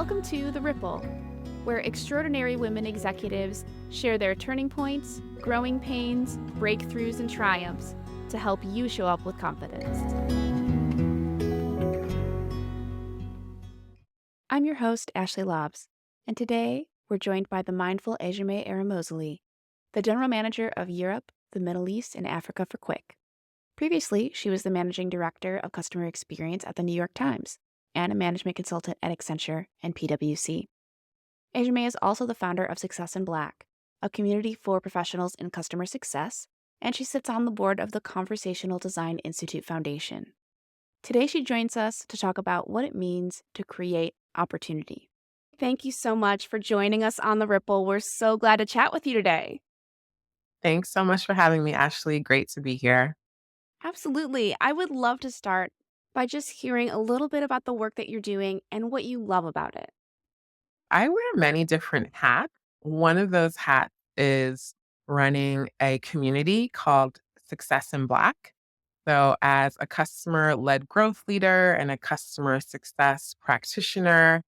Welcome to The Ripple, where extraordinary women executives share their turning points, growing pains, breakthroughs, and triumphs to help you show up with confidence. I'm your host, Ashley Lobbs, and today we're joined by the mindful Ejieme Eromosele, the General Manager of Europe, the Middle East, and Africa for Quiq. Previously, she was the Managing Director of Customer Experience at the New York Times and a management consultant at Accenture and PwC. Ejieme is also the founder of Success in Black, a community for professionals in customer success, and she sits on the board of the Conversational Design Institute Foundation. Today, she joins us to talk about what it means to create opportunity. Thank you so much for joining us on The Ripple. We're so glad to chat with you today. Thanks so much for having me, Ashley. Great to be here. Absolutely. I would love to start by just hearing a little bit about the work that you're doing and what you love about it. I wear many different hats. One of those hats is running a community called Success in Black. So, as a customer led growth leader and a customer success practitioner,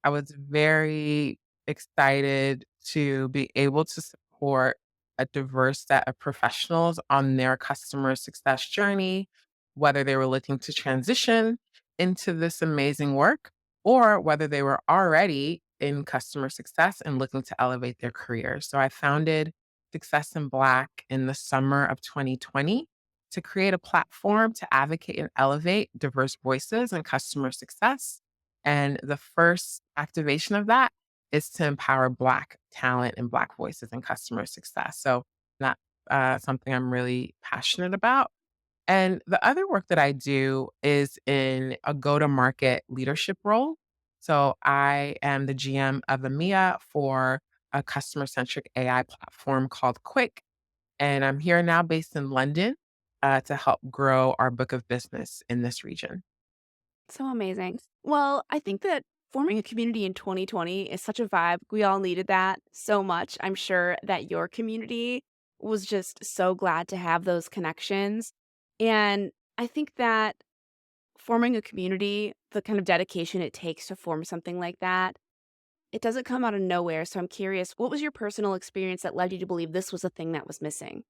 I was very excited to be able to support a diverse set of professionals on their customer success journey, whether they were looking to transition into this amazing work or whether they were already in customer success and looking to elevate their careers. So, I founded Success in Black in the summer of 2020 to create a platform to advocate and elevate diverse voices in customer success. And the first activation of that is to empower Black talent and Black voices in customer success. So that's something I'm really passionate about. And the other work that I do is in a go to market leadership role. So I am the GM of EMEA for a customer centric AI platform called Quiq, and I'm here now based in London to help grow our book of business in this region. So amazing. Well, I think that forming a community in 2020 is such a vibe. We all needed that so much. I'm sure that your community was just so glad to have those connections. And I think that forming a community, the kind of dedication it takes to form something like that, it doesn't come out of nowhere. So I'm curious, what was your personal experience that led you to believe this was a thing that was missing?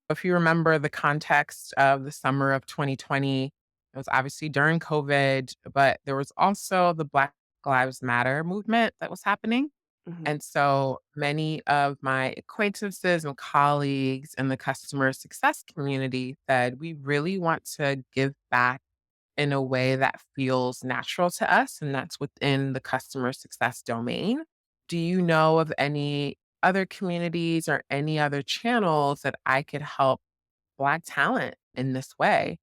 If you remember the context of the summer of 2020, it was obviously during COVID, but there was also the Black Lives Matter movement that was happening. Hmm. And so many of my acquaintances and colleagues in the customer success community said, we really want to give back in a way that feels natural to us, and that's within the customer success domain. Do you know of any other communities or any other channels that I could help Black talent in this way?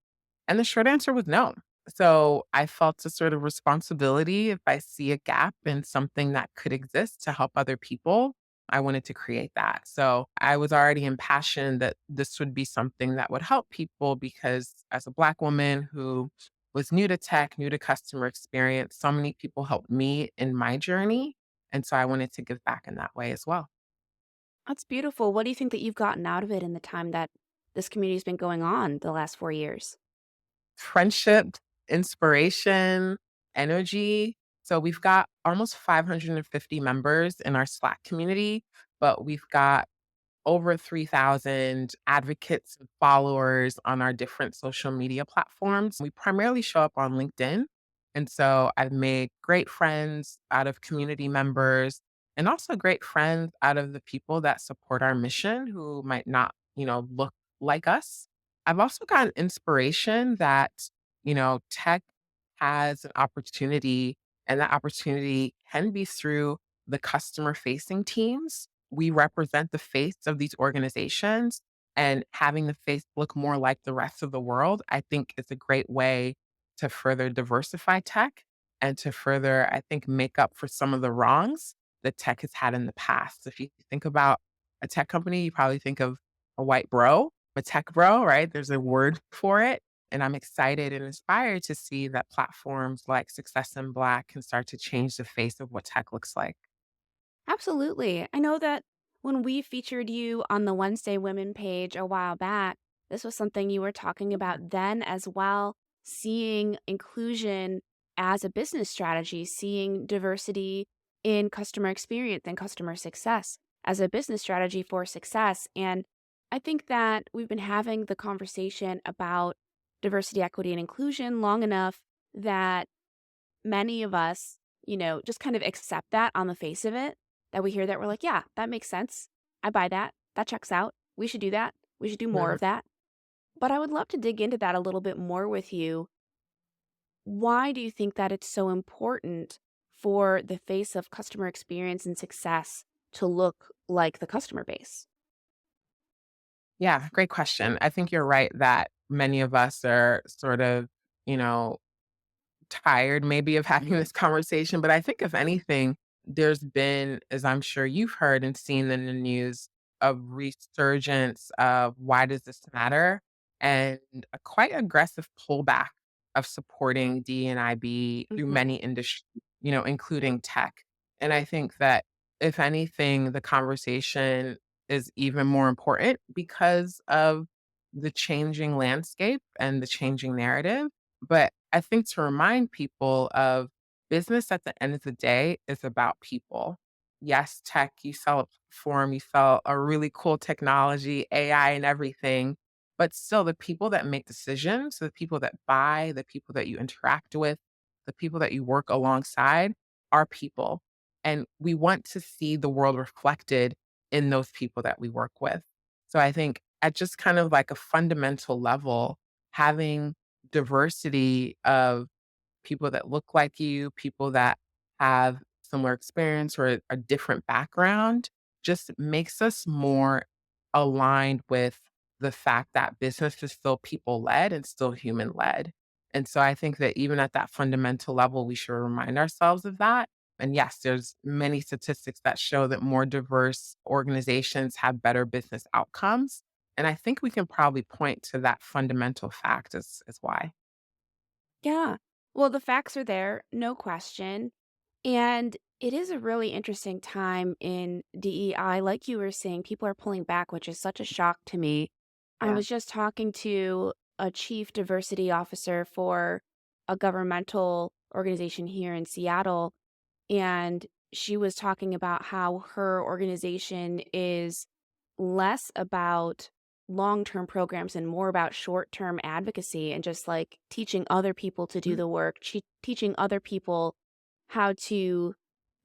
And the short answer was no. So I felt a sort of responsibility if I see a gap in something that could exist to help other people. I wanted to create that. So I was already impassioned that this would be something that would help people because as a Black woman who was new to tech, new to customer experience, so many people helped me in my journey. And so I wanted to give back in that way as well. That's beautiful. What do you think that you've gotten out of it in the time that this community's been going on the last 4 years? Friendship, inspiration, energy. So we've got almost 550 members in our Slack community, but we've got over 3,000 advocates and followers on our different social media platforms. We primarily show up on LinkedIn. And so I've made great friends out of community members and also great friends out of the people that support our mission who might not, look like us. I've also gotten inspiration that, tech has an opportunity, and that opportunity can be through the customer facing teams. We represent the face of these organizations, and having the face look more like the rest of the world, I think is a great way to further diversify tech and to further, I think, make up for some of the wrongs that tech has had in the past. If you think about a tech company, you probably think of a white bro, a tech bro, right? There's a word for it. And I'm excited and inspired to see that platforms like Success in Black can start to change the face of what tech looks like. Absolutely. I know that when we featured you on the Wednesday Women page a while back, this was something you were talking about then as well, seeing inclusion as a business strategy, seeing diversity in customer experience and customer success as a business strategy for success. And I think that we've been having the conversation about diversity, equity, and inclusion long enough that many of us, just kind of accept that on the face of it, that we hear that we're like, yeah, that makes sense. I buy that. That checks out. We should do that. We should do more Mhm. of that. But I would love to dig into that a little bit more with you. Why do you think that it's so important for the face of customer experience and success to look like the customer base? Yeah, great question. I think you're right that many of us are sort of, you know, tired maybe of having this conversation, but I think if anything, there's been, as I'm sure you've heard and seen in the news, a resurgence of why does this matter? And a quite aggressive pullback of supporting D&IB through Mhm. many industries, including tech. And I think that if anything, the conversation is even more important because of the changing landscape and the changing narrative. But I think to remind people of business at the end of the day is about people. Yes, tech, you sell a platform, you sell a really cool technology, AI and everything, but still the people that make decisions, the people that buy, the people that you interact with, the people that you work alongside are people. And we want to see the world reflected in those people that we work with. So I think at just kind of like a fundamental level, having diversity of people that look like you, people that have similar experience or a different background, just makes us more aligned with the fact that business is still people led and still human led. And so I think that even at that fundamental level, we should remind ourselves of that. And yes, there's many statistics that show that more diverse organizations have better business outcomes. And I think we can probably point to that fundamental fact as why. Yeah. Well, the facts are there, no question. And it is a really interesting time in DEI. Like you were saying, people are pulling back, which is such a shock to me. I Yeah. was just talking to a chief diversity officer for a governmental organization here in Seattle, and she was talking about how her organization is less about long-term programs and more about short-term advocacy and just like teaching other people to do Mhm. the work, teaching other people how to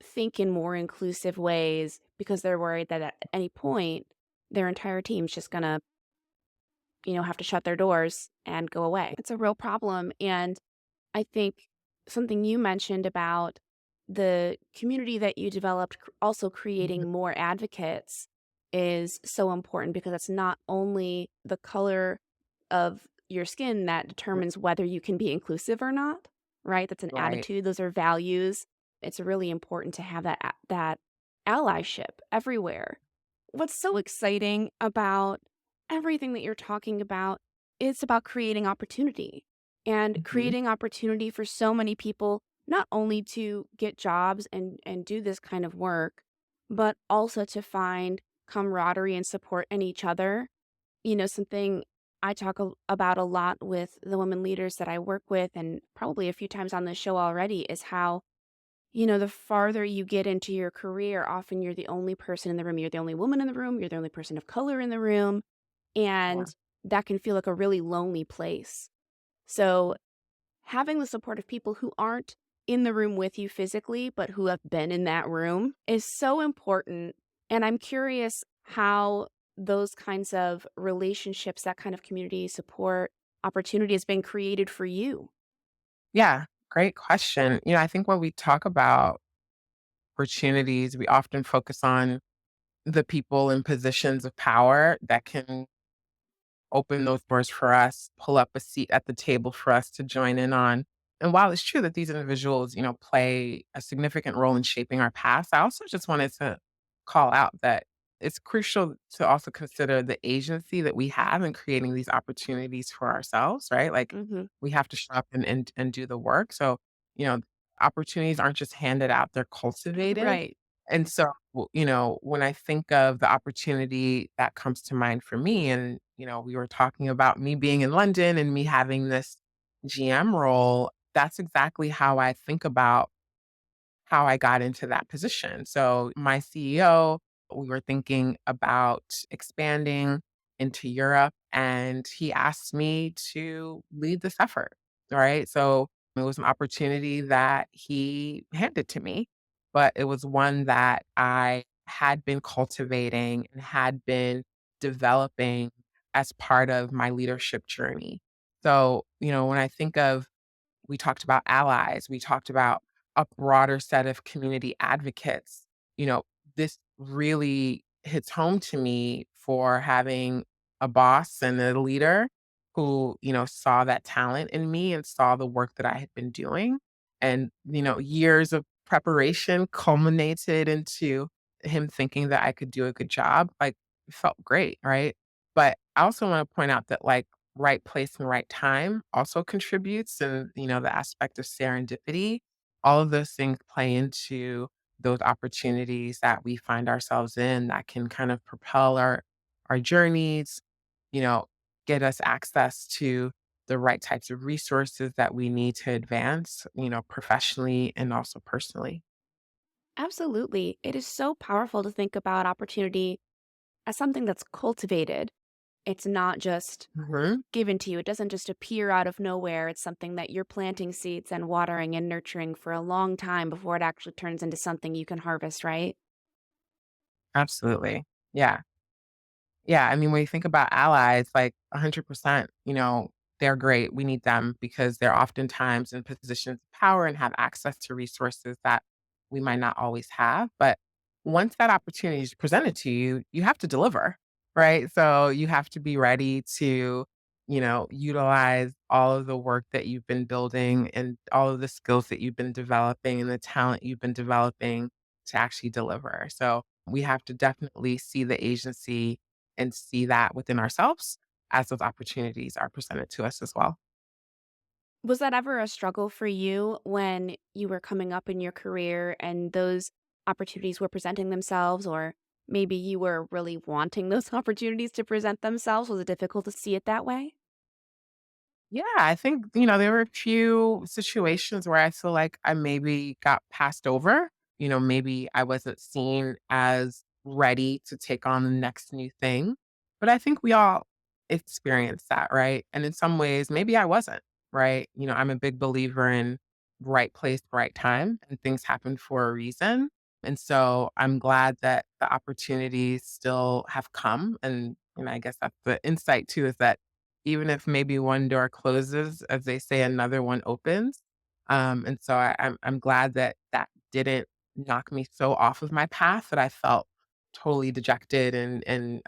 think in more inclusive ways because they're worried that at any point their entire team's just going to, have to shut their doors and go away. It's a real problem. And I think something you mentioned about the community that you developed, also Mhm. creating more advocates is so important because it's not only the color of your skin that determines whether you can be inclusive or not, right? That's an Right. attitude, those are values. It's really important to have that allyship everywhere. What's so exciting about everything that you're talking about is about creating opportunity and Mhm. creating opportunity for so many people not only to get jobs and do this kind of work, but also to find camaraderie and support in each other. Something I talk about a lot with the women leaders that I work with, and probably a few times on this show already, is how, the farther you get into your career, often you're the only person in the room. You're the only woman in the room. You're the only person of color in the room. Yeah. And that can feel like a really lonely place. So having the support of people who aren't in the room with you physically, but who have been in that room is so important. And I'm curious how those kinds of relationships, that kind of community support opportunity has been created for you. Yeah, great question. I think when we talk about opportunities, we often focus on the people in positions of power that can open those doors for us, pull up a seat at the table for us to join in on. And while it's true that these individuals, play a significant role in shaping our past, I also just wanted to call out that it's crucial to also consider the agency that we have in creating these opportunities for ourselves, right? Like Mhm. we have to show up and do the work. So, you know, opportunities aren't just handed out, they're cultivated. Right. And so, when I think of the opportunity that comes to mind for me, and, we were talking about me being in London and me having this GM role, that's exactly how I think about how I got into that position. So, my CEO, we were thinking about expanding into Europe, and he asked me to lead this effort. Right. So, it was an opportunity that he handed to me, but it was one that I had been cultivating and had been developing as part of my leadership journey. So, when I think of we talked about allies, we talked about a broader set of community advocates. You know, this really hits home to me for having a boss and a leader who, saw that talent in me and saw the work that I had been doing. And, years of preparation culminated into him thinking that I could do a good job. Like, it felt great, right? But I also want to point out that, like, right place and right time also contributes, and the aspect of serendipity, all of those things play into those opportunities that we find ourselves in that can kind of propel our journeys, you know get us access to the right types of resources that we need to advance, professionally and also personally. Absolutely. It is so powerful to think about opportunity as something that's cultivated. It's not just Mhm. given to you. It doesn't just appear out of nowhere. It's something that you're planting seeds and watering and nurturing for a long time before it actually turns into something you can harvest, right? Absolutely. Yeah. Yeah, I mean, when you think about allies, like 100%, they're great. We need them because they're oftentimes in positions of power and have access to resources that we might not always have. But once that opportunity is presented to you, you have to deliver, right? So you have to be ready to, utilize all of the work that you've been building and all of the skills that you've been developing and the talent you've been developing to actually deliver. So we have to definitely see the agency and see that within ourselves as those opportunities are presented to us as well. Was that ever a struggle for you when you were coming up in your career and those opportunities were presenting themselves, or maybe you were really wanting those opportunities to present themselves? Was it difficult to see it that way? Yeah, I think, there were a few situations where I feel like I maybe got passed over. Maybe I wasn't seen as ready to take on the next new thing. But I think we all experience that, right? And in some ways, maybe I wasn't, right? I'm a big believer in right place, right time, and things happen for a reason. And so I'm glad that the opportunities still have come. And I guess that's the insight too, is that even if maybe one door closes, as they say, another one opens. And so I'm glad that that didn't knock me so off of my path that I felt totally dejected and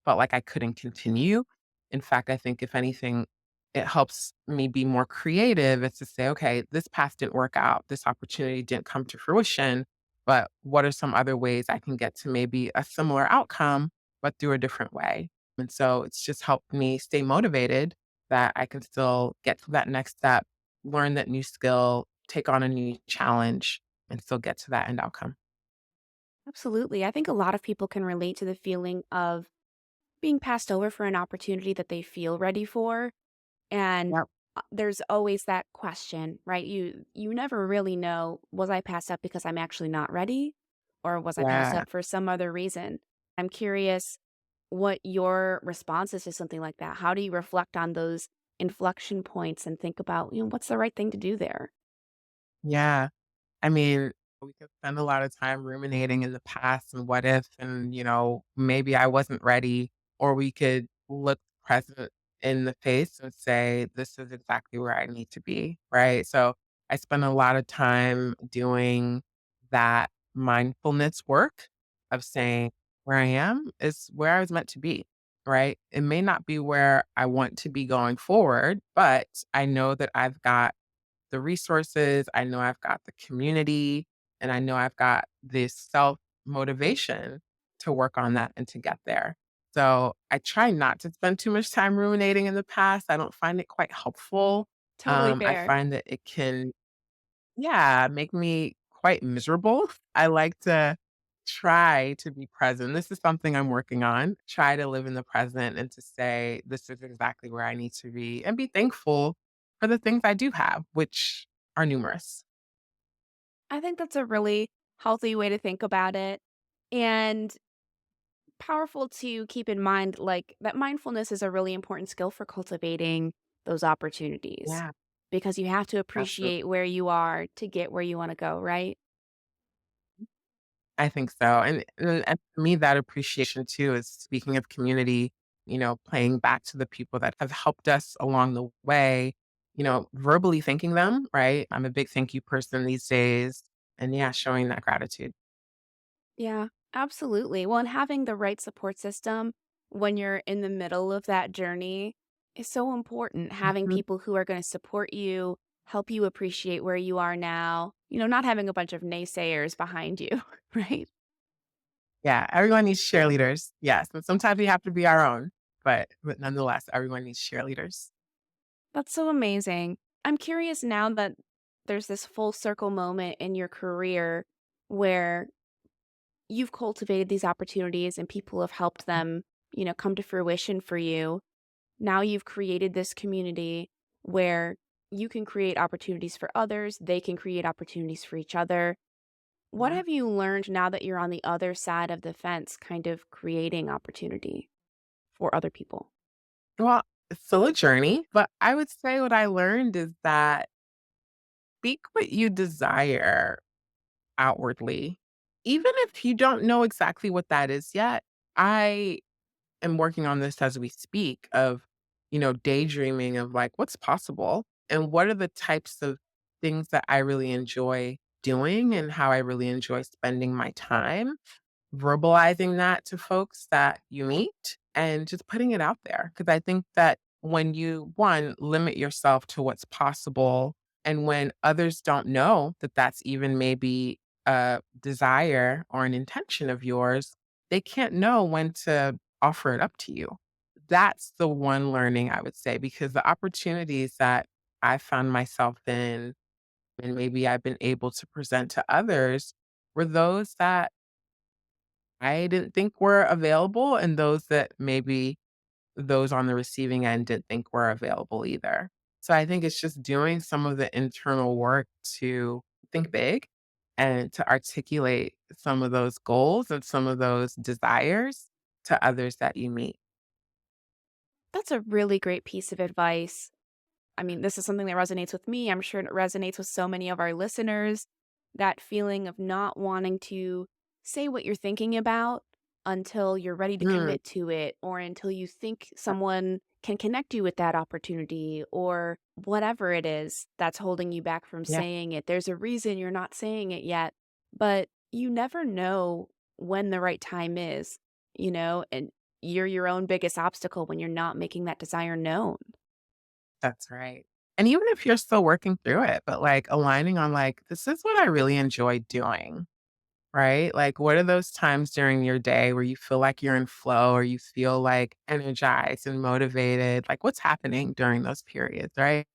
felt like I couldn't continue. In fact, I think if anything, it helps me be more creative. It's to say, okay, this path didn't work out, this opportunity didn't come to fruition, but what are some other ways I can get to maybe a similar outcome, but through a different way? And so it's just helped me stay motivated that I can still get to that next step, learn that new skill, take on a new challenge, and still get to that end outcome. Absolutely. I think a lot of people can relate to the feeling of being passed over for an opportunity that they feel ready for. And Yep. there's always that question, right? You never really know, was I passed up because I'm actually not ready, or was I passed Yeah. up for some other reason? I'm curious what your response is to something like that. How do you reflect on those inflection points and think about, what's the right thing to do there? Yeah. I mean, we could spend a lot of time ruminating in the past and what if, and, maybe I wasn't ready, or we could look present in the face and say, this is exactly where I need to be. Right. So I spend a lot of time doing that mindfulness work of saying, where I am is where I was meant to be. Right. It may not be where I want to be going forward, but I know that I've got the resources, I know I've got the community, and I know I've got this self motivation to work on that and to get there. So I try not to spend too much time ruminating in the past. I don't find it quite helpful. Totally I fair. find that it can, yeah, make me quite miserable. I like to try to be present. This is something I'm working on. Try to live in the present and to say, this is exactly where I need to be and be thankful for the things I do have, which are numerous. I think that's a really healthy way to think about it and powerful to keep in mind, like, that mindfulness is a really important skill for cultivating those opportunities Yeah, because you have to absolutely. appreciate where you are to get where you wanna go, right? I think so, and for me, that appreciation too is speaking of community, playing back to the people that have helped us along the way, verbally thanking them, right? I'm a big thank you person these days, and yeah, showing that gratitude. Yeah, absolutely. Well, and having the right support system when you're in the middle of that journey is so important. Having Mhm. people who are going to support you, help you appreciate where you are now, not having a bunch of naysayers behind you, right? Yeah, everyone needs cheerleaders. Yes, and sometimes we have to be our own, but nonetheless, everyone needs cheerleaders. That's so amazing. I'm curious now that there's this full circle moment in your career where you've cultivated these opportunities and people have helped them, come to fruition for you. Now you've created this community where you can create opportunities for others, they can create opportunities for each other. What Yeah. have you learned now that you're on the other side of the fence, kind of creating opportunity for other people? Well, it's still a journey, but I would say what I learned is that speak what you desire outwardly, even if you don't know exactly what that is yet. I am working on this as we speak of, daydreaming of like what's possible and what are the types of things that I really enjoy doing and how I really enjoy spending my time verbalizing that to folks that you meet and just putting it out there. Because I think that when you, one, limit yourself to what's possible, and when others don't know that that's even maybe a desire or an intention of yours, they can't know when to offer it up to you. That's the one learning I would say, because the opportunities that I found myself in and maybe I've been able to present to others were those that I didn't think were available and those that maybe those on the receiving end didn't think were available either. So I think it's just doing some of the internal work to think big and to articulate some of those goals and some of those desires to others that you meet. That's a really great piece of advice. I mean, this is something that resonates with me. I'm sure it resonates with so many of our listeners. That feeling of not wanting to say what you're thinking about until you're ready to Mm, commit to it, or until you think someone can connect you with that opportunity, or whatever it is that's holding you back from yeah, saying it. There's a reason you're not saying it yet, but you never know when the right time is, and you're your own biggest obstacle when you're not making that desire known. that's right. And even if you're still working through it, but like aligning on like, this is what I really enjoy doing. Right? Like, what are those times during your day where you feel like you're in flow or you feel like energized and motivated? Like, what's happening during those periods, right?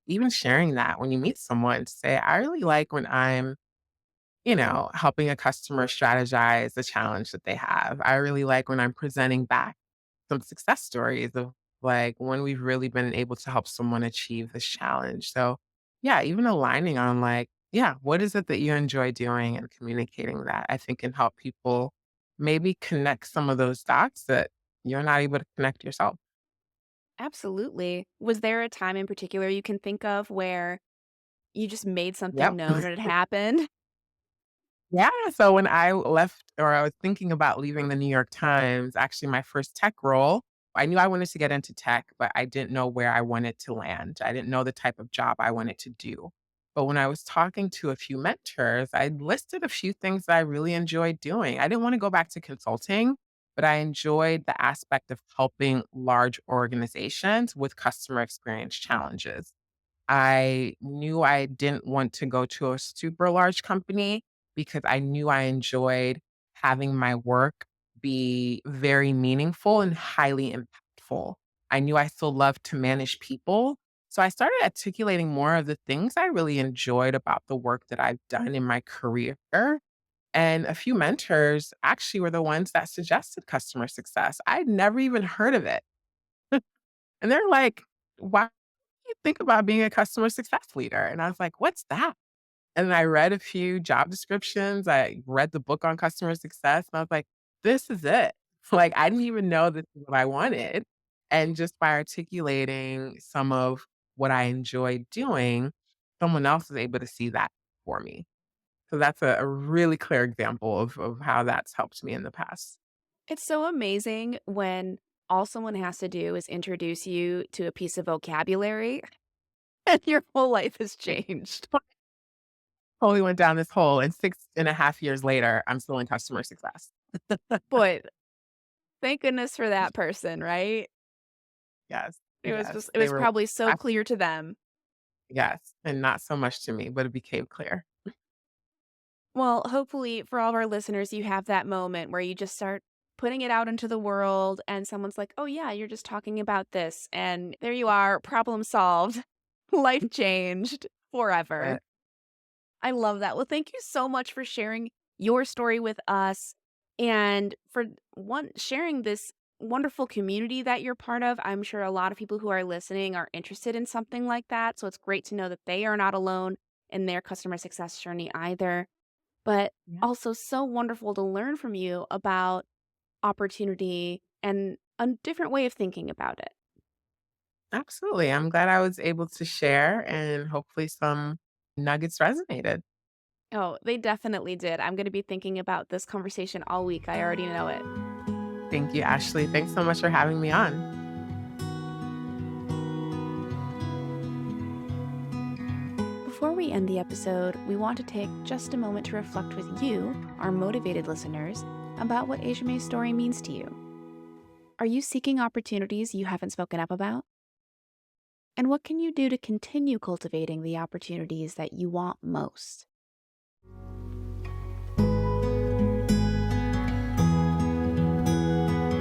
Even sharing that when you meet someone, say, I really like when I'm, helping a customer strategize the challenge that they have. I really like when I'm presenting back some success stories of like when we've really been able to help someone achieve this challenge. So, yeah, even aligning on like, yeah, what is it that you enjoy doing and communicating that I think can help people maybe connect some of those dots that you're not able to connect yourself. Absolutely. Was there a time in particular you can think of where you just made something Yep. known and it happened? Yeah, so when I left or I was thinking about leaving the New York Times, actually my first tech role, I knew I wanted to get into tech, but I didn't know where I wanted to land. I didn't know the type of job I wanted to do. But when I was talking to a few mentors, I listed a few things that I really enjoyed doing. I didn't want to go back to consulting, but I enjoyed the aspect of helping large organizations with customer experience challenges. I knew I didn't want to go to a super large company because I knew I enjoyed having my work be very meaningful and highly impactful. I knew I still loved to manage people. So I started articulating more of the things I really enjoyed about the work that I've done in my career. And a few mentors actually were the ones that suggested customer success. I'd never even heard of it. And they're like, why? you think about being a customer success leader?" And I was like, "What's that?" And I read a few job descriptions. I read the book on customer success, and I was like, "This is it." Like, I didn't even know this is what I wanted. And just by articulating some of what I enjoyed doing, someone else was able to see that for me. So that's a really clear example of how that's helped me in the past. It's so amazing when all someone has to do is introduce you to a piece of vocabulary and your whole life has Like, changed. totally went down this hole, and 6.5 years later, I'm still in customer success. Boy, thank goodness for that person, right? Yes, It yes, they was were probably so clear to them. yes, and not so much to me, but it became clear. Well, hopefully for all of our listeners, you have that moment where you just start putting it out into the world and someone's like, "Oh yeah, you're just talking about this." And there you are, problem solved, life changed forever. But I love that. Well, thank you so much for sharing your story with us and for one sharing this wonderful community that you're part of. I'm sure a lot of people who are listening are interested in something like that, so it's great to know that they are not alone in their customer success journey either. But yeah, also so wonderful to learn from you about opportunity and a different way of thinking about it. absolutely. I'm glad I was able to share, and hopefully some nuggets resonated. Oh, they definitely did. I'm going to be thinking about this conversation all week. I already know it. Thank you, Ashley. Thanks so much for having me on. Before we end the episode, we want to take just a moment to reflect with you, our motivated listeners, about what Ejime's story means to you. Are you seeking opportunities you haven't spoken up about? And what can you do to continue cultivating the opportunities that you want most?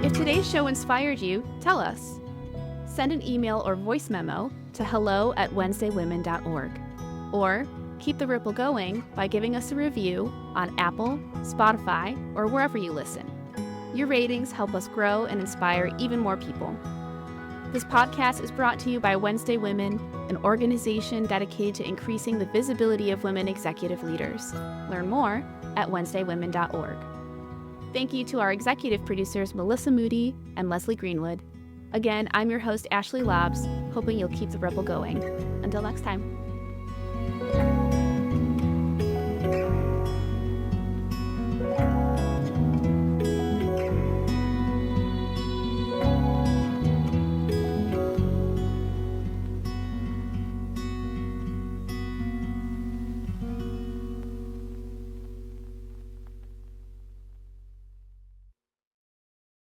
If today's show inspired you, tell us. Send an email or voice memo to hello@wednesdaywomen.org. Or keep the ripple going by giving us a review on Apple, Spotify, or wherever you listen. Your ratings help us grow and inspire even more people. This podcast is brought to you by Wednesday Women, an organization dedicated to increasing the visibility of women executive leaders. Learn more at wednesdaywomen.org. Thank you to our executive producers, Melissa Moody and Leslie Greenwood. Again, I'm your host, Ashley Lobbs, hoping you'll keep the ripple going. Until next time.